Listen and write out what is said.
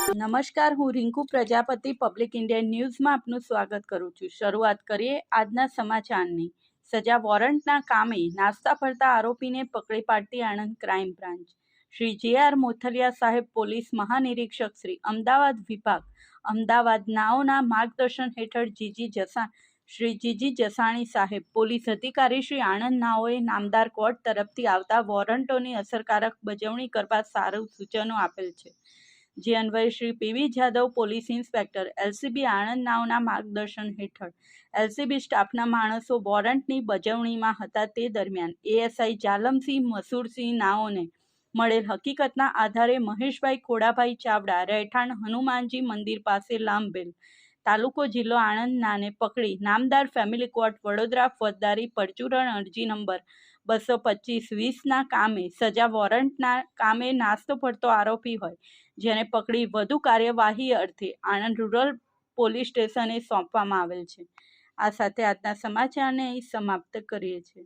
નમસ્કાર, હું Rinku Prajapati public Indian ન્યૂઝમાં આપનું સ્વાગત કરું છું। શરૂઆત કરીએ આજના સમાચારની। સજા વોરંટના કામે નાસ્તા ફરતા આરોપીને પકડી પાડતી આણંદ ક્રાઇમ બ્રાન્ચ। શ્રી જે.આર. મોથલિયા સાહેબ પોલીસ મહાનિરીક્ષક શ્રી અમદાવાદ વિભાગ અમદાવાદ નાઓના માર્ગદર્શન હેઠળ શ્રી જીજી જસાણી સાહેબ પોલીસ અધિકારી શ્રી આણંદ નાઓએ નામદાર કોર્ટ તરફથી આવતા વોરંટોની અસરકારક બજવણી કરવા સારું સૂચનો આપેલ છે। જે અન્વયે Shri PV Jadav police inspector LCB Anand નાઓના માર્ગદર્શન હેઠળ એલસીબી સ્ટાફના માણસો વોરંટની બજવણીમાં હતા તે દરમિયાન એએસઆઈ જાલમસિંહ મસૂરસિંહ નાઓને મળેલ હકીકતના આધારે મહેશભાઈ ખોડાભાઈ ચાવડા રહેઠાણ હનુમાનજી મંદિર પાસે લાંભેલ તાલુકો જિલ્લો આણંદ નાને પકડી નામદાર ફેમિલી કોર્ટ વડોદરા ફોજદારી પરચુરણ અરજી નંબર 225/20ના કામે સજા વોરંટના કામે નાસ્તો ફરતો આરોપી હોય જેને પકડી વધુ કાર્યવાહી અર્થે આણંદ રૂરલ પોલીસ સ્ટેશને સોંપવામાં આવેલ છે। આ સાથે આજના સમાચારને અહીં સમાપ્ત કરીએ છીએ।